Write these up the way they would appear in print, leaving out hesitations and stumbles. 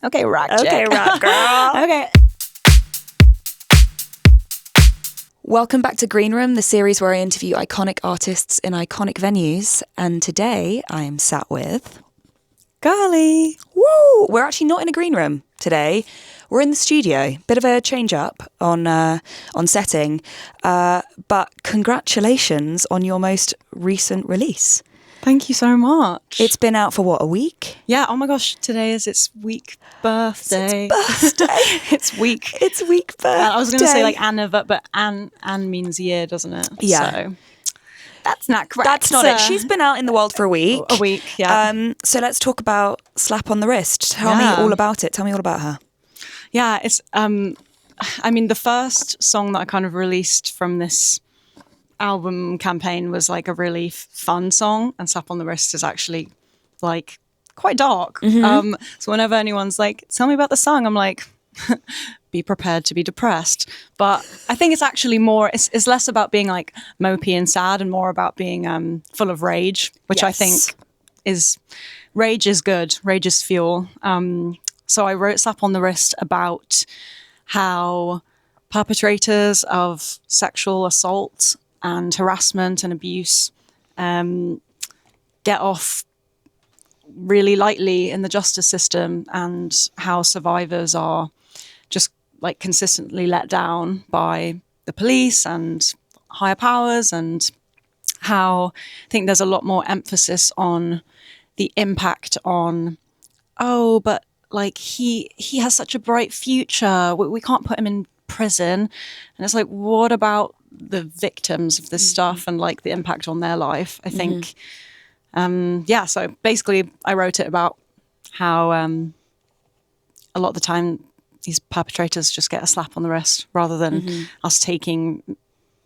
Okay, rock chick. Okay, rock girl. Okay. Welcome back to Green Room, the series where I interview iconic artists in iconic venues. And today I am sat with... Girly. Woo! We're actually not in a green room today. We're in the studio. Bit of a change up on setting. But congratulations on your most recent release. Thank you so much. It's been out for what, a week? Yeah, oh my gosh, today is its week birthday. It's birthday. It's week. It's week birthday. I was going to say like but Anne means year, doesn't it? Yeah. So that's not correct. That's not it. She's been out in the world for a week. A week, yeah. So let's talk about Slap on the Wrist. Tell me all about it. Tell me all about her. Yeah, it's I mean, the first song that I kind of released from this album campaign was like a really fun song, and Slap on the Wrist is actually like quite dark. Mm-hmm. So whenever anyone's like, tell me about the song, I'm like, be prepared to be depressed. But I think it's actually more, it's less about being like mopey and sad and more about being full of rage, which I think rage is good. Rage is fuel. So I wrote Slap on the Wrist about how perpetrators of sexual assault and harassment and abuse get off really lightly in the justice system, and how survivors are just like consistently let down by the police and higher powers, and how I think there's a lot more emphasis on the impact on, oh, but like he has such a bright future, we can't put him in prison. And it's like, what about the victims of this stuff and like the impact on their life? I think so basically I wrote it about how a lot of the time these perpetrators just get a slap on the wrist rather than us taking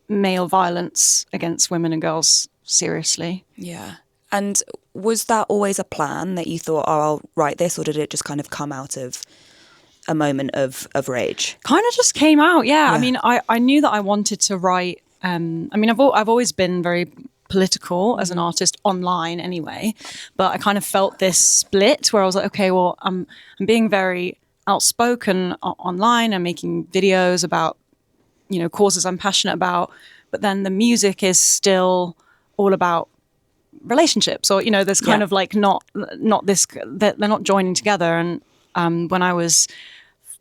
male violence against women and girls seriously. Yeah. And was that always a plan that you thought, oh, I'll write this, or did it just kind of come out of a moment of rage? Kind of just came out, yeah. I mean, I knew that I wanted to write. I mean, I've always been very political as an artist online anyway, but I kind of felt this split where I was like, okay, well, I'm being very outspoken online. I'm making videos about, causes I'm passionate about, but then the music is still all about relationships, or there's kind of like not this, they're not joining together. And when I was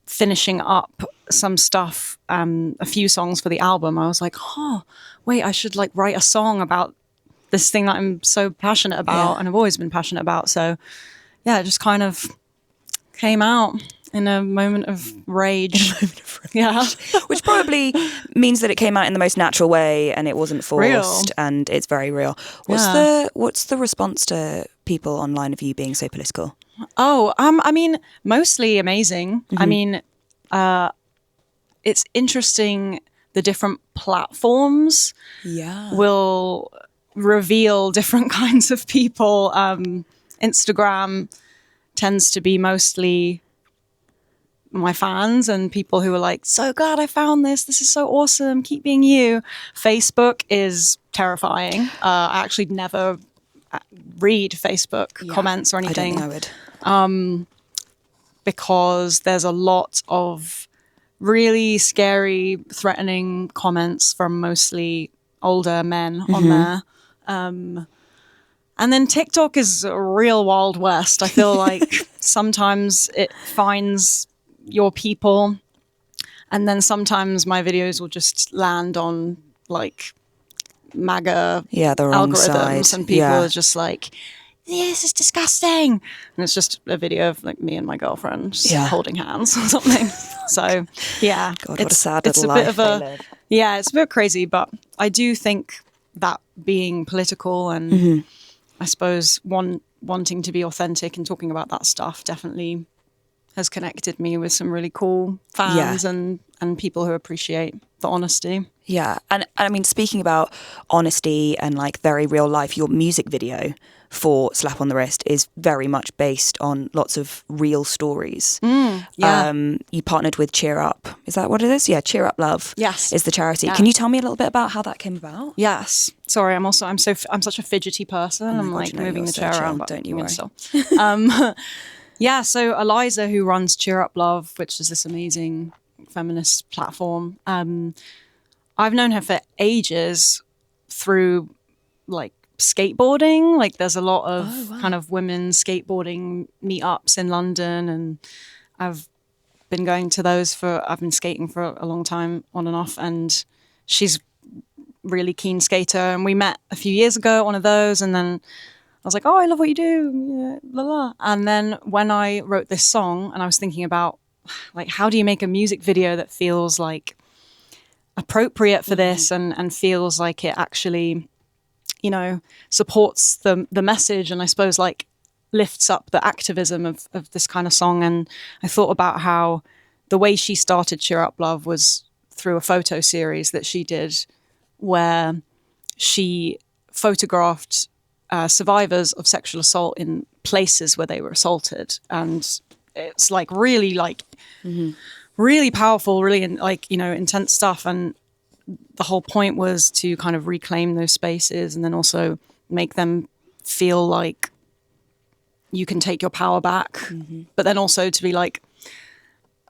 finishing up some stuff, a few songs for the album, I was like, oh wait, I should like write a song about this thing that I'm so passionate about and I've always been passionate about. So yeah, it just kind of came out in a moment of rage. Yeah. Which probably means that it came out in the most natural way and it wasn't forced and it's very real. What's the response to people online of you being so political? Oh, I mean, mostly amazing. I mean, it's interesting, the different platforms will reveal different kinds of people. Instagram tends to be mostly my fans and people who are like, so glad I found this. This is so awesome. Keep being you. Facebook is terrifying. I actually never read Facebook comments or anything. I don't think I would. Because there's a lot of really scary, threatening comments from mostly older men on there. And then TikTok is a real Wild West. I feel like sometimes it finds your people, and then sometimes my videos will just land on like MAGA the wrong algorithms side. And people are just like, this is disgusting, and it's just a video of like me and my girlfriend just holding hands or something. So yeah, God, what a sad little a life bit of it's a bit crazy, but I do think that being political and I suppose wanting to be authentic and talking about that stuff definitely has connected me with some really cool fans and people who appreciate the honesty. Yeah. And I mean, speaking about honesty and like very real life, your music video for Slap on the Wrist is very much based on lots of real stories. You partnered with Cheer Up. Is that what it is? Yeah, Cheer Up Luv. Yes. Is the charity. Yeah. Can you tell me a little bit about how that came about? Yes. Sorry, I'm such a fidgety person. I'm like moving the chair around. Don't you worry. Yeah, so Eliza, who runs Cheer Up Luv, which is this amazing feminist platform, I've known her for ages through like skateboarding. Like there's a lot of kind of women skateboarding meetups in London, and I've been going to those I've been skating for a long time on and off, and she's really keen skater, and we met a few years ago at one of those, and then I was like, oh, I love what you do, yeah, blah, blah. And then when I wrote this song and I was thinking about like, how do you make a music video that feels like appropriate for this and feels like it actually, you know, supports the message, and I suppose like lifts up the activism of this kind of song. And I thought about how the way she started Cheer Up Luv was through a photo series that she did where she photographed survivors of sexual assault in places where they were assaulted. And it's like really really powerful, really like, you know, intense stuff. And the whole point was to kind of reclaim those spaces and then also make them feel like you can take your power back. But then also to be like,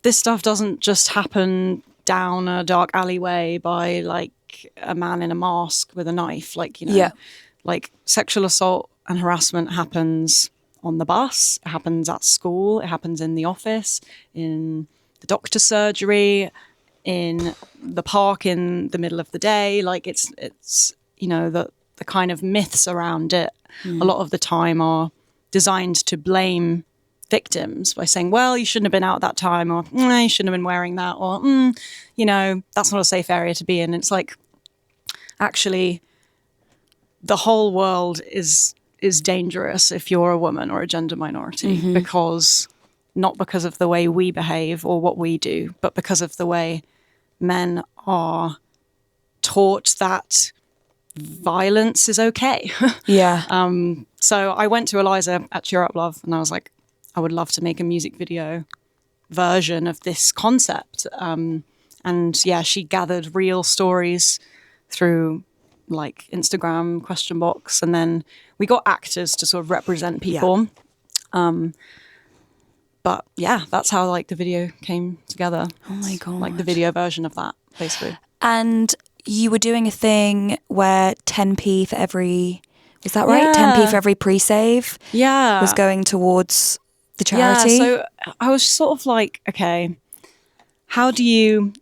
this stuff doesn't just happen down a dark alleyway by like a man in a mask with a knife. Like, you know, like sexual assault and harassment happens on the bus, it happens at school, it happens in the office, in the doctor's surgery, in the park in the middle of the day. Like it's you know, the kind of myths around it a lot of the time are designed to blame victims by saying, well, you shouldn't have been out at that time, or you shouldn't have been wearing that, or you know, that's not a safe area to be in. It's like, actually, the whole world is dangerous if you're a woman or a gender minority, because not because of the way we behave or what we do, but because of the way men are taught that violence is okay. So I went to Eliza at Cheer Up Luv and I was like, I would love to make a music video version of this concept. And yeah, she gathered real stories through like Instagram question box, and then we got actors to sort of represent people. But yeah, that's how like the video came together. Oh my God. Like the video version of that, basically. And you were doing a thing where 10p for every, is that right? 10p for every pre-save was going towards the charity. Yeah, so I was sort of like, okay, how do you,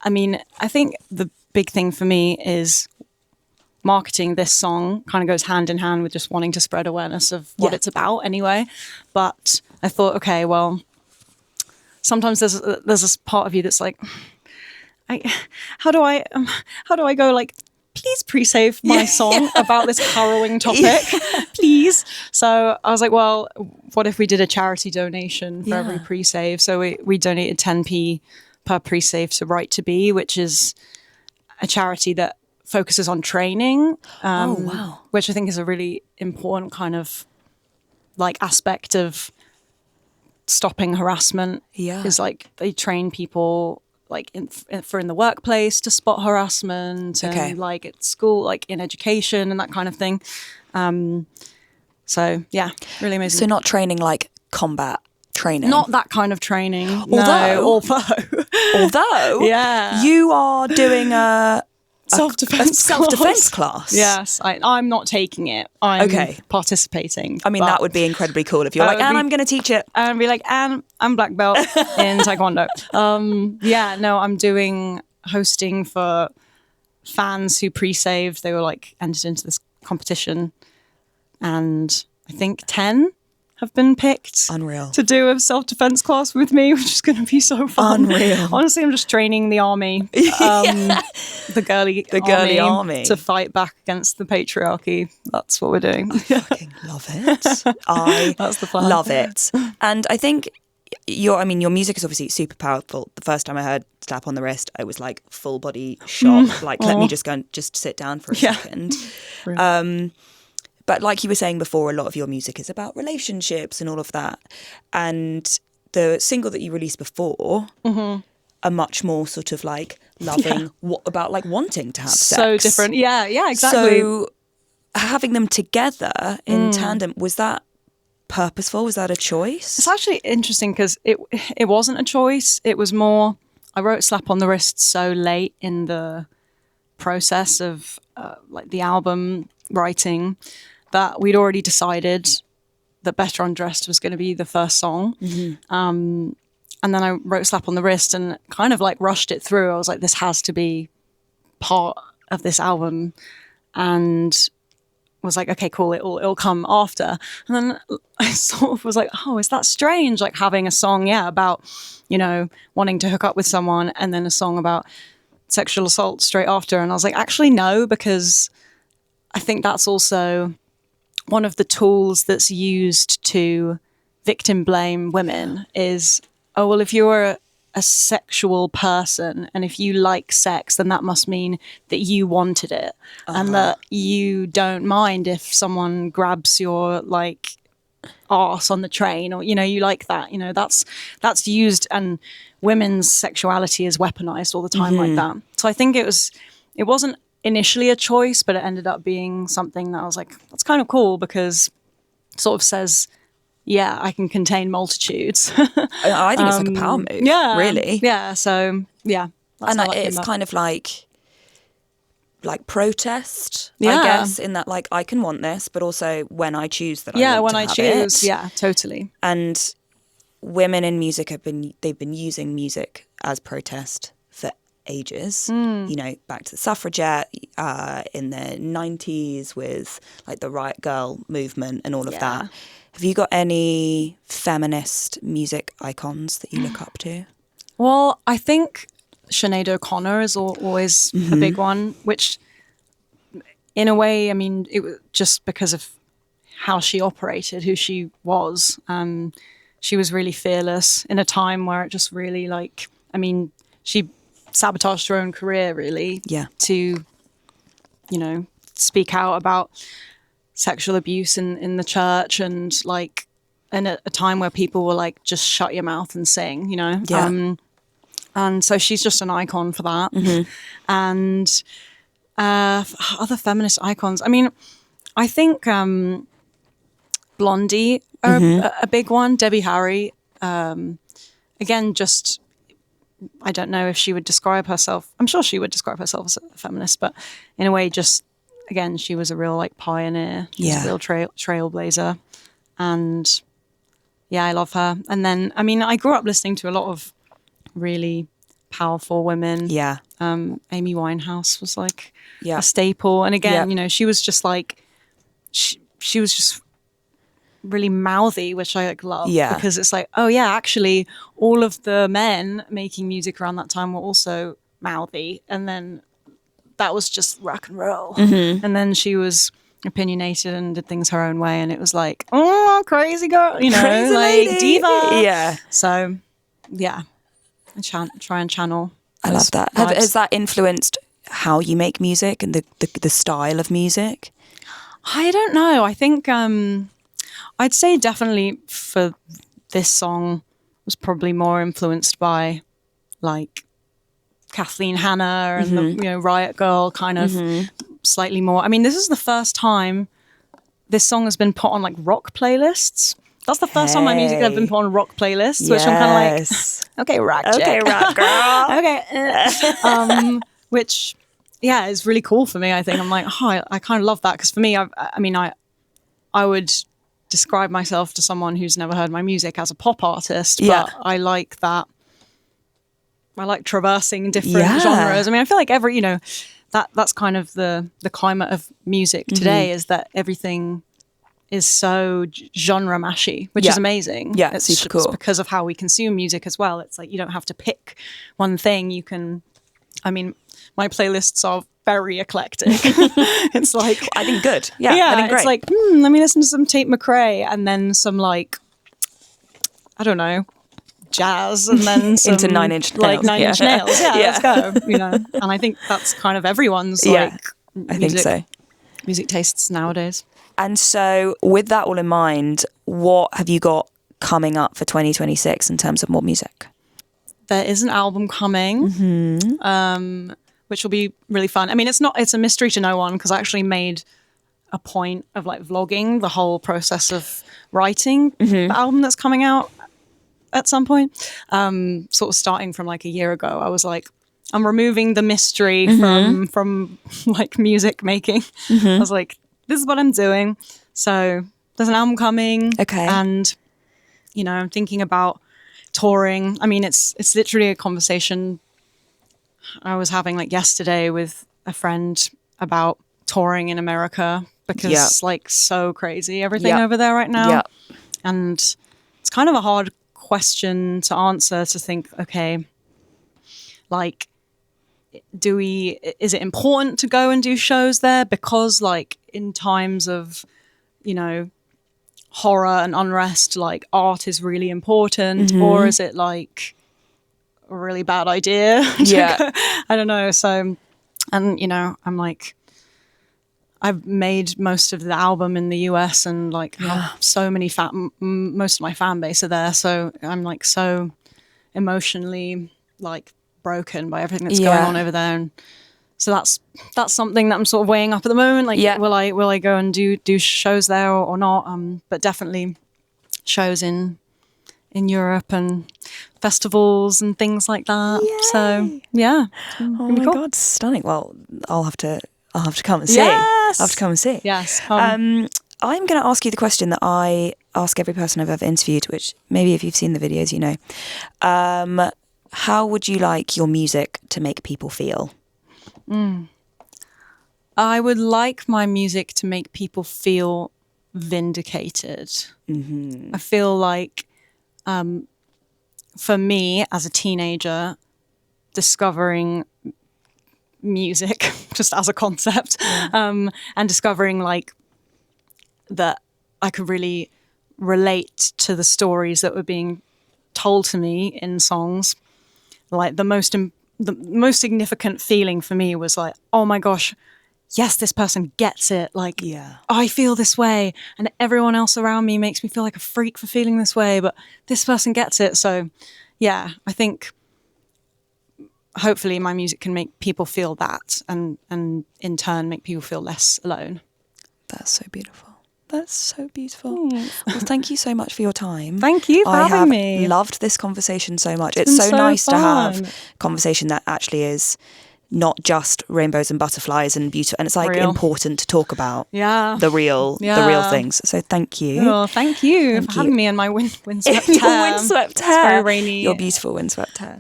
I mean, I think the big thing for me is marketing this song kind of goes hand in hand with just wanting to spread awareness of what it's about anyway. But I thought, okay, well, sometimes there's this part of you that's like, how do I go like, please pre-save my song about this harrowing topic, please. So I was like, well, what if we did a charity donation for every pre-save? So we donated 10p per pre-save to Right to Be, which is a charity that focuses on training, which I think is a really important kind of like aspect of stopping harassment. Is like they train people like in the workplace to spot harassment, and like at school, like in education and that kind of thing. So yeah, really amazing. So not training like combat training, not that kind of training. Although you are doing a self-defense class. Yes, I'm not taking it. I'm participating. I mean, that would be incredibly cool if you're like, and I'm going to teach it. And be like, and I'm black belt in Taekwondo. I'm doing hosting for fans who pre-saved. They were like entered into this competition, and I think 10 have been picked. Unreal. To do a self-defense class with me, which is going to be so fun. Unreal. Honestly, I'm just training the army, the girly army to fight back against the patriarchy. That's what we're doing. I fucking love it. That's the plan. Love it. And I think your music is obviously super powerful. The first time I heard Slap on the Wrist, I was like full body shock. Like, let me just go and just sit down for a second. But like you were saying before, a lot of your music is about relationships and all of that. And the single that you released before are much more sort of like loving, about like wanting to have sex. So different. Yeah, exactly. So having them together in tandem, was that purposeful? Was that a choice? It's actually interesting because it wasn't a choice. It was more, I wrote Slap on the Wrist so late in the process of like the album writing that we'd already decided that Better Undressed was going to be the first song. And then I wrote Slap on the Wrist and kind of like rushed it through. I was like, this has to be part of this album. And was like, okay, cool, it'll come after. And then I sort of was like, oh, is that strange? Like having a song, about, wanting to hook up with someone and then a song about sexual assault straight after. And I was like, actually, no, because I think that's also one of the tools that's used to victim blame women is, oh, well, if you're a sexual person and if you like sex, then that must mean that you wanted it and that you don't mind if someone grabs your like arse on the train or, you like that, that's used, and women's sexuality is weaponized all the time like that. So I think it wasn't initially a choice, but it ended up being something that I was like, that's kind of cool because it sort of says, yeah, I can contain multitudes. I think it's like a power move. Yeah, really. Yeah. So yeah, and it's kind of like protest, I guess, in that like I can want this, but also when I choose that. I want to have it. Yeah, totally. And women in music they've been using music as protest for ages. Back to the suffragette in the 90s with like the Riot Girl movement and all of that. Have you got any feminist music icons that you look up to? Well, I think Sinead O'Connor is always a big one, which in a way, I mean, it was just because of how she operated, who she was. She was really fearless in a time where it just really she sabotaged her own career really to, speak out about sexual abuse in the church and like in a time where people were like, just shut your mouth and sing, and so she's just an icon for that. And other feminist icons, I mean, I think Blondie are a big one. Debbie Harry, again, just I don't know if she would describe herself, I'm sure she would describe herself as a feminist, but in a way just again, she was a real like pioneer. She was a real trailblazer. And I love her. And then, I mean, I grew up listening to a lot of really powerful women. Yeah. Amy Winehouse was like a staple. And again, she was just like, she was just really mouthy, which I like love. Yeah. Because it's like, oh yeah, actually all of the men making music around that time were also mouthy. And then that was just rock and roll. And then she was opinionated and did things her own way. And it was like, oh, crazy girl, crazy like lady. Diva. Yeah. So, yeah, I try and channel. I love that. Has that influenced how you make music and the style of music? I don't know. I think I'd say definitely for this song was probably more influenced by like Kathleen Hanna and the Riot Girl kind of slightly more. I mean, this is the first time this song has been put on like rock playlists. That's the first time my music has been put on rock playlists, which I'm kind of like, okay, rock girl. Okay. Which, is really cool for me, I think. I'm like, I kind of love that because for me, I would describe myself to someone who's never heard my music as a pop artist, but I like that. I like traversing different genres. I mean, I feel like that's kind of the climate of music today is that everything is so genre mashy, which is amazing. Yeah, it's super cool. It's because of how we consume music as well. It's like you don't have to pick one thing. You can, I mean, my playlists are very eclectic. It's like I think good. Yeah, I think great. It's like let me listen to some Tate McRae and then some like I don't know. Jazz and then some, into Nine Inch Nails. Like Nine Inch Nails. Let's go. And I think that's kind of everyone's like I think so. Music tastes nowadays. And so with that all in mind, what have you got coming up for 2026 in terms of more music? There is an album coming, which will be really fun. I mean, it's a mystery to no one because I actually made a point of like vlogging the whole process of writing the album that's coming out at some point. Sort of starting from like a year ago, I was like, I'm removing the mystery from like music making. I was like, this is what I'm doing. So there's an album coming. Okay. And, you know, I'm thinking about touring. I mean, it's literally a conversation I was having like yesterday with a friend about touring in America, because it's like so crazy everything over there right now. And it's kind of a hard question to answer, to think, okay, like, is it important to go and do shows there because like in times of, you know, horror and unrest, like art is really important, or is it like a really bad idea? I don't know. So, and you know, I'm like, I've made most of the album in the US, and like have so many most of my fan base are there, so I'm like so emotionally like broken by everything that's going on over there. And so that's something that I'm sort of weighing up at the moment, like will I go and do shows there or not, but definitely shows in Europe and festivals and things like that. Yay. So yeah. Oh my God, stunning. Well, I'll have to come and see. Yes. I'll have to come and see. Yes. I'm going to ask you the question that I ask every person I've ever interviewed, which maybe if you've seen the videos, you know. How would you like your music to make people feel? I would like my music to make people feel vindicated. I feel like, for me as a teenager, discovering music just as a concept, and discovering like that I could really relate to the stories that were being told to me in songs. Like the most significant feeling for me was like, oh my gosh, yes, this person gets it. Like, I feel this way, and everyone else around me makes me feel like a freak for feeling this way, but this person gets it. So yeah, I think hopefully my music can make people feel that, and in turn make people feel less alone. That's so beautiful. That's so beautiful. Well, thank you so much for your time. Thank you for having me. I have loved this conversation so much. It's so nice to have a conversation that actually is not just rainbows and butterflies and beauty, and it's like important to talk about the real things. So thank you. Oh, thank you for having me in my windswept hair. Your windswept hair. It's very rainy. Your beautiful windswept hair.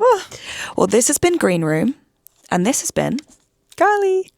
Well, this has been Green Room, and this has been Girli.